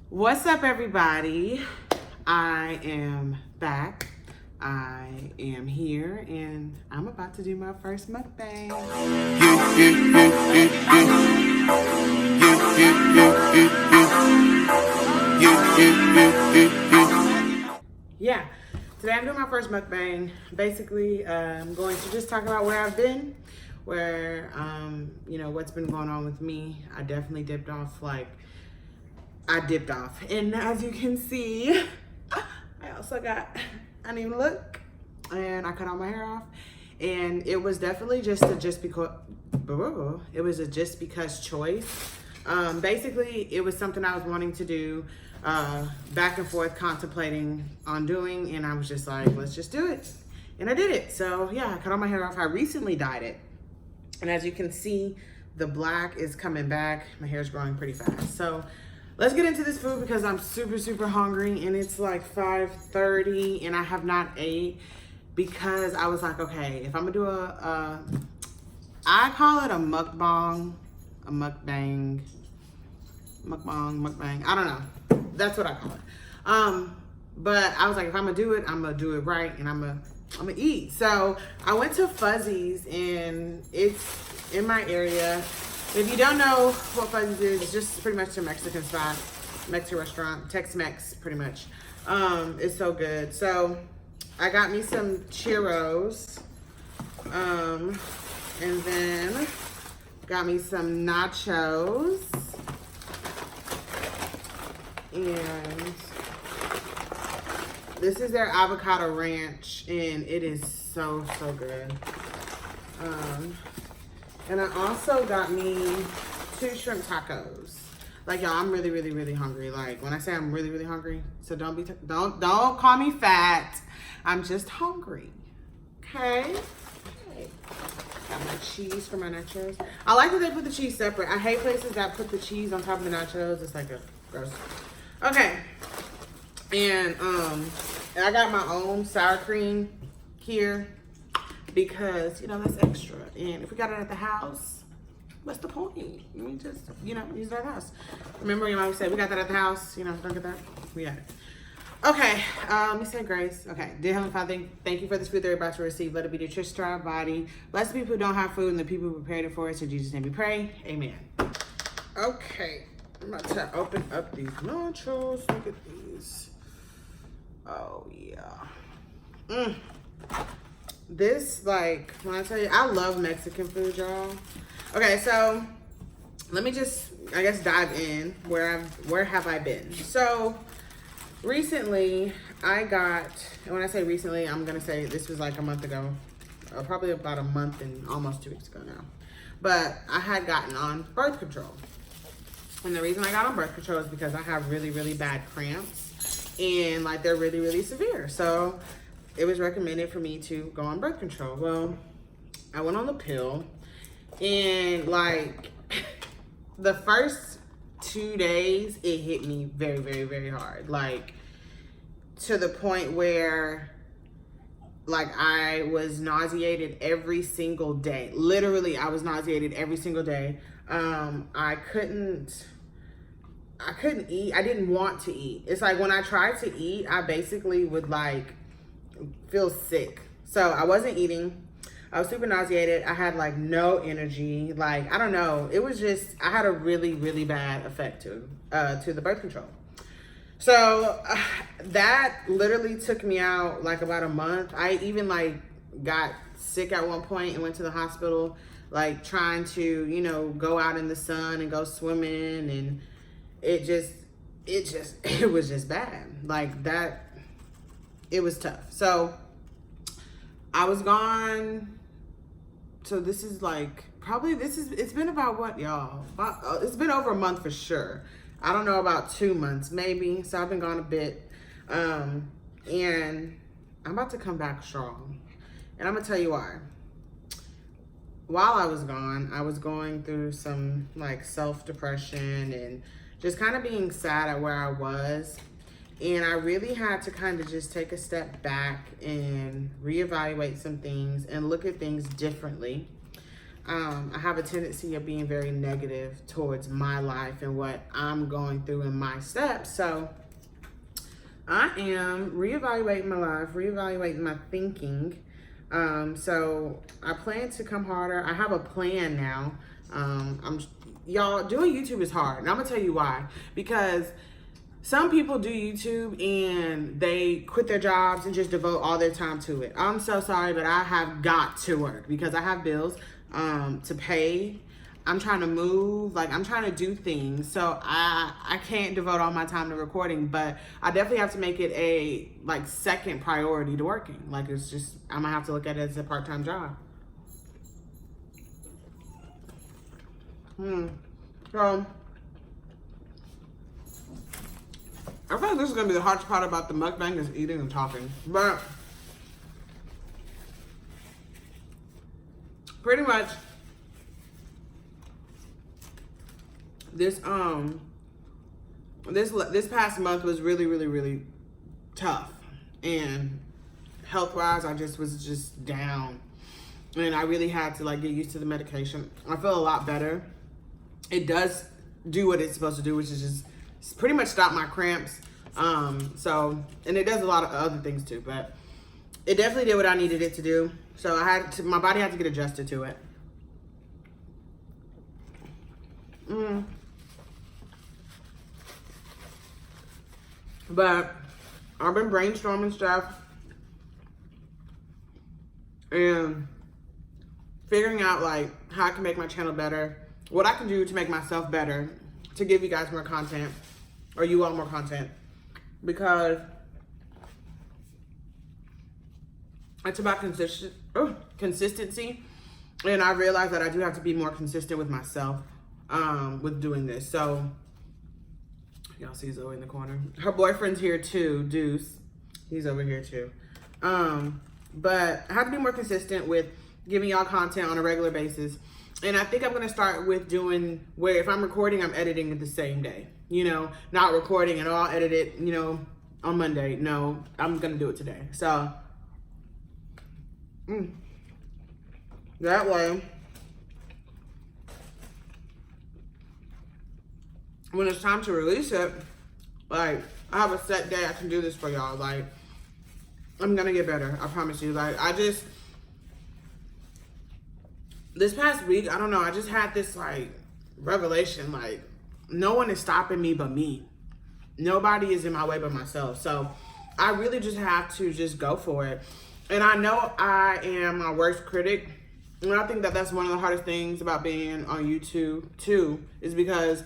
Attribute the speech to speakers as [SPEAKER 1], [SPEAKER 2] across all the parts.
[SPEAKER 1] What's up, everybody? I am back. I am here and I'm about to do my first mukbang. Yeah, today I'm doing my first mukbang. Basically, I'm going to just talk about where I've been, what's been going on with me. I definitely dipped off. And as you can see, I also got, I didn't even look, and I cut all my hair off. And it was definitely just a just because choice. Basically, it was something I was wanting to do, back and forth contemplating on doing, and I was just like, let's just do it. And I did it. So yeah, I cut all my hair off. I recently dyed it. And as you can see, the black is coming back. My hair's growing pretty fast. So let's get into this food because I'm super, super hungry, and it's like 5:30 and I have not ate because I was like, okay, if I'm gonna do I call it a mukbang, I don't know. That's what I call it. But I was like, if I'm gonna do it, I'm gonna do it right, and I'm gonna eat. So I went to Fuzzy's, and it's in my area. If you don't know what Fuzzy's is, it's just pretty much a Mexican spot, Mexican restaurant, Tex-Mex, pretty much. It's so good. So I got me some churros, and then got me some nachos, and this is their avocado ranch, and it is so, so good. And I also got me 2 shrimp tacos. Like, y'all, I'm really, really, really hungry. Like, when I say I'm really, really hungry, so don't call me fat. I'm just hungry. Okay? Got my cheese for my nachos. I like that they put the cheese separate. I hate places that put the cheese on top of the nachos. It's like a gross. Okay. And I got my own sour cream here, because, that's extra. And if we got it at the house, what's the point? We just, use it at the house. Remember your mom said, we got that at the house, don't get that? We got it. Okay, let me say grace. Okay, dear Heavenly Father, thank you for this food that we're about to receive. Let it be nutritious to our body. Bless the people who don't have food and the people who prepared it for us. In Jesus' name we pray. Amen. Okay, I'm about to open up these nachos. Look at these. Oh, yeah. This, like, when I tell you, I love Mexican food, y'all. Okay, so let me just, I guess, dive in. Where have I been? So recently, and when I say recently, I'm gonna say this was like a month ago, probably about a month and almost 2 weeks ago now. But I had gotten on birth control, and the reason I got on birth control is because I have really, really bad cramps, and like they're really, really severe. So it was recommended for me to go on birth control. Well, I went on the pill, and like the first 2 days, it hit me very, very, very hard. Like, to the point where, like, I was nauseated every single day. Literally, I was nauseated every single day. I couldn't eat. I didn't want to eat. It's like when I tried to eat, I basically would like feel sick. So I wasn't eating. I was super nauseated. I had like no energy. Like, I don't know. It was just, I had a really, really bad effect to the birth control. So that literally took me out like about a month. I even like got sick at one point and went to the hospital, like trying to, go out in the sun and go swimming. And it was just bad. Like that. It was tough. So I was gone. So this is like, it's been about what, y'all? It's been over a month for sure. I don't know, about 2 months maybe. So I've been gone a bit. And I'm about to come back strong. And I'm gonna tell you why. While I was gone, I was going through some like self-depression and just kind of being sad at where I was. And I really had to kind of just take a step back and reevaluate some things and look at things differently. I have a tendency of being very negative towards my life and what I'm going through in my steps. So I am reevaluating my life, reevaluating my thinking. So I plan to come harder. I have a plan now. Y'all, doing YouTube is hard, and I'm gonna tell you why. Because some people do YouTube and they quit their jobs and just devote all their time to it. I'm so sorry, but I have got to work because I have bills to pay. I'm trying to move, like I'm trying to do things. So I can't devote all my time to recording, but I definitely have to make it a like second priority to working. Like it's just, I'm gonna have to look at it as a part-time job. So I feel like this is gonna be the hardest part about the mukbang is eating and talking. But pretty much this past month was really tough, and health wise I was just down, and I really had to like get used to the medication. I feel a lot better. It does do what it's supposed to do, which is just pretty much stop my cramps. So, and it does a lot of other things too, but it definitely did what I needed it to do. So my body had to get adjusted to it. But I've been brainstorming stuff and figuring out like how I can make my channel better, what I can do to make myself better, to give you guys more content, or you all more content, because it's about consistency, and I realize that I do have to be more consistent with myself with doing this. So y'all see Zoe in the corner. Her boyfriend's here too, Deuce. He's over here too. But I have to be more consistent with giving y'all content on a regular basis. And I think I'm gonna start with doing where if I'm recording, I'm editing it the same day. You know, not recording and I'll edit it, you know, on Monday. No, I'm gonna do it today. So that way, when it's time to release it, like I have a set day I can do this for y'all. Like I'm gonna get better, I promise you. Like this past week, I don't know, I just had this like revelation, like no one is stopping me but me. Nobody is in my way but myself. So I really just have to just go for it. And I know I am my worst critic. And I think that that's one of the hardest things about being on YouTube too, is because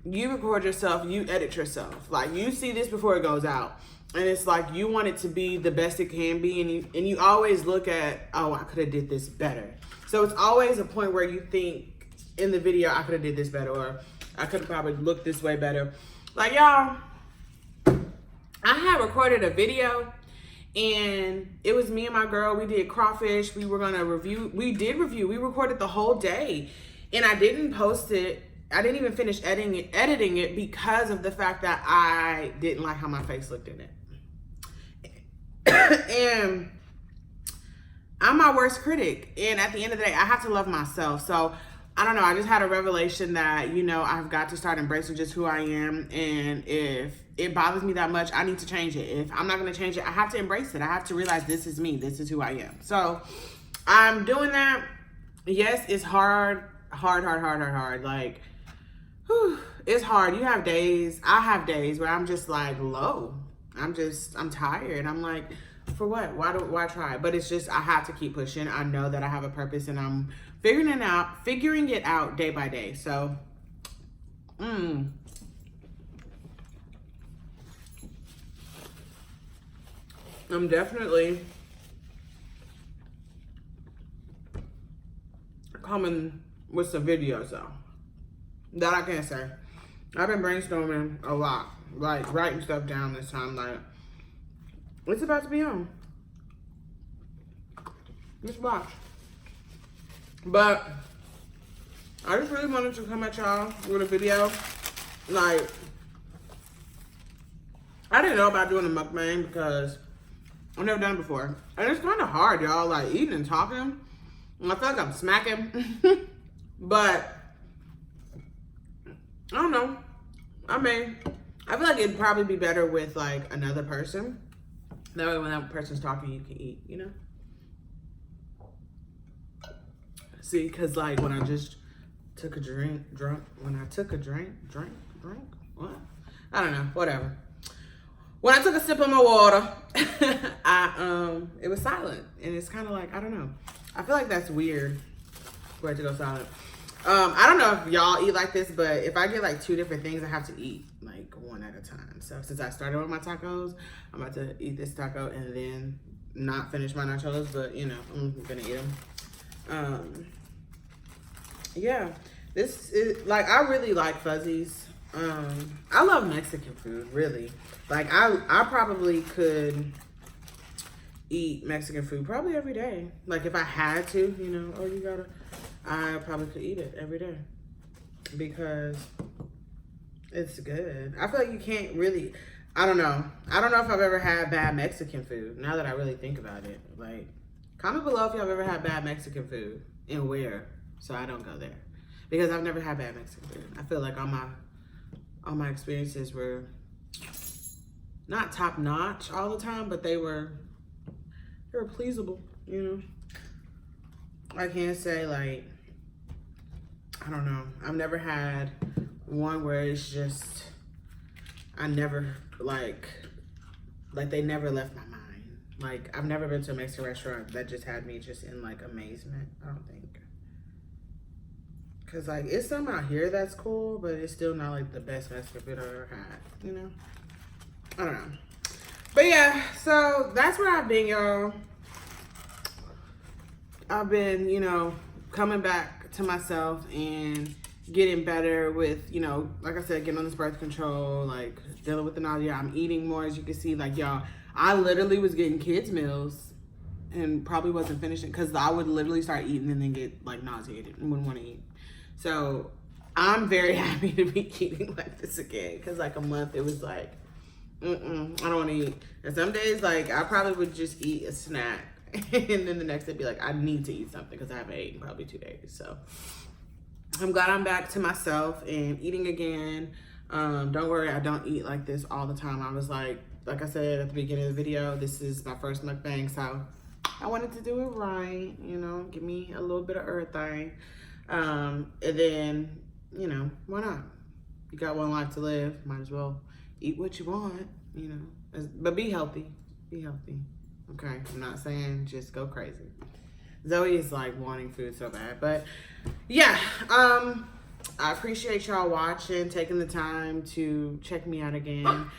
[SPEAKER 1] you record yourself, you edit yourself. Like you see this before it goes out. And it's like you want it to be the best it can be, and you always look at, oh, I could have did this better. So it's always a point where you think in the video, I could have did this better, or I could have probably looked this way better. Like y'all, I had recorded a video, and it was me and my girl. We did crawfish. We were gonna review. We recorded the whole day, and I didn't post it. I didn't even finish editing it because of the fact that I didn't like how my face looked in it. And I'm my worst critic. And at the end of the day, I have to love myself. So I don't know. I just had a revelation that, you know, I've got to start embracing just who I am. And if it bothers me that much, I need to change it. If I'm not going to change it, I have to embrace it. I have to realize this is me. This is who I am. So I'm doing that. Yes, it's hard. Like, whew, it's hard. You have days. I have days where I'm just like low. I'm tired. I'm like, for what? Why try? But it's just, I have to keep pushing. I know that I have a purpose, and I'm figuring it out day by day. So, I'm definitely coming with some videos though. That I can't say. I've been brainstorming a lot, like writing stuff down this time. Like it's about to be on. Just watch. But I just really wanted to come at y'all with a video. Like I didn't know about doing a mukbang because I've never done it before, and it's kind of hard, y'all. Like eating and talking. I feel like I'm smacking, but I don't know. I mean, I feel like it'd probably be better with like another person. That way when that person's talking, you can eat, you know? See, cause like when I just took a drink, what? I don't know, whatever. When I took a sip of my water, it was silent. And it's kind of like, I don't know. I feel like that's weird for it to go silent. I don't know if y'all eat like this, but if I get like 2 different things, I have to eat like one at a time. So since I started with my tacos, I'm about to eat this taco and then not finish my nachos, but you know, I'm gonna eat them. Yeah, this is like, I really like Fuzzies. I love Mexican food, really. Like I probably could eat Mexican food probably every day. Like if I had to, you know, I probably could eat it every day because it's good. I feel like you can't really, I don't know if I've ever had bad Mexican food, now that I really think about it. Like, comment below if y'all ever had bad Mexican food and where, so I don't go there. Because I've never had bad Mexican food. I feel like all my experiences were not top notch all the time, but they were pleasable, you know. I can't say like, I don't know. I've never had one where it's just, I never like they never left my mind. Like I've never been to a Mexican restaurant that just had me just in like amazement, I don't think. Cause like it's some out here that's cool, but it's still not like the best Mexican food I've ever had, you know? I don't know. But yeah, so that's where I've been, y'all. I've been, you know, coming back to myself and getting better with, you know, like I said, getting on this birth control, like dealing with the nausea. I'm eating more, as you can see. Like, y'all, I literally was getting kids' meals and probably wasn't finishing because I would literally start eating and then get like nauseated and wouldn't want to eat. So I'm very happy to be eating like this again because like a month it was like, I don't want to eat. And some days like I probably would just eat a snack and then the next day be like, I need to eat something because I haven't eaten probably 2 days. So I'm glad I'm back to myself and eating again. Don't worry, I don't eat like this all the time. I was like I said at the beginning of the video, this is my first mukbang, so I wanted to do it right, you know, give me a little bit of everything. And then, you know, why not? You got one life to live, might as well eat what you want, you know, but be healthy, okay? I'm not saying just go crazy. Zoe is like wanting food so bad, but yeah, I appreciate y'all watching, taking the time to check me out again.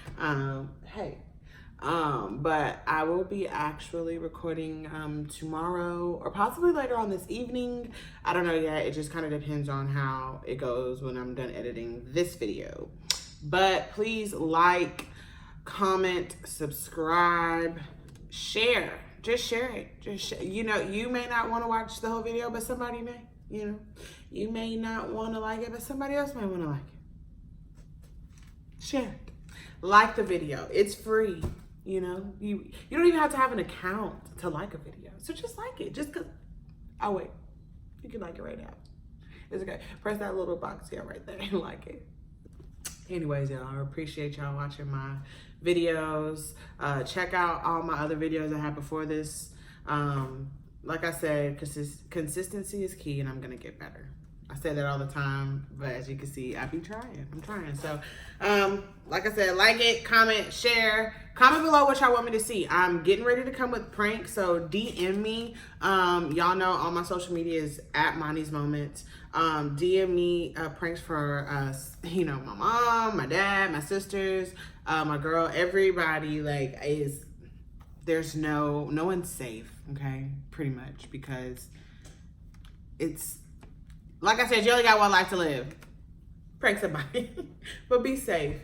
[SPEAKER 1] But I will be actually recording tomorrow or possibly later on this evening. I don't know yet. It just kind of depends on how it goes when I'm done editing this video. But please like, comment, subscribe, share. Just share it. You know, you may not want to watch the whole video, but somebody may. You know, you may not want to like it, but somebody else might want to like it. Share it. Like the video. It's free. You know, you don't even have to have an account to like a video. So just like it. Just because. Oh, wait. You can like it right now. It's okay. Press that little box here right there and like it. Anyways, y'all, I appreciate y'all watching my videos. Check out all my other videos I had before this. Like I said, consistency is key and I'm going to get better. I say that all the time, but as you can see, I be trying. I'm trying. So, like I said, like it, comment, share. Comment below what y'all want me to see. I'm getting ready to come with pranks, so DM me. Y'all know all my social media is at Maniz Moments. DM me pranks for us. You know, my mom, my dad, my sisters, my girl, everybody. Like, there's no one's safe. Okay, pretty much, because it's. Like I said, you only got one life to live. Prank somebody. But be safe.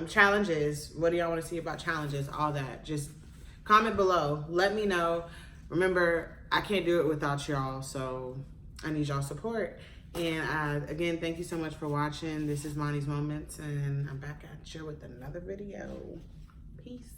[SPEAKER 1] Challenges. What do y'all want to see about challenges? All that. Just comment below. Let me know. Remember, I can't do it without y'all. So I need y'all support. And again, thank you so much for watching. This is Maniz Moments. And I'm back at you with another video. Peace.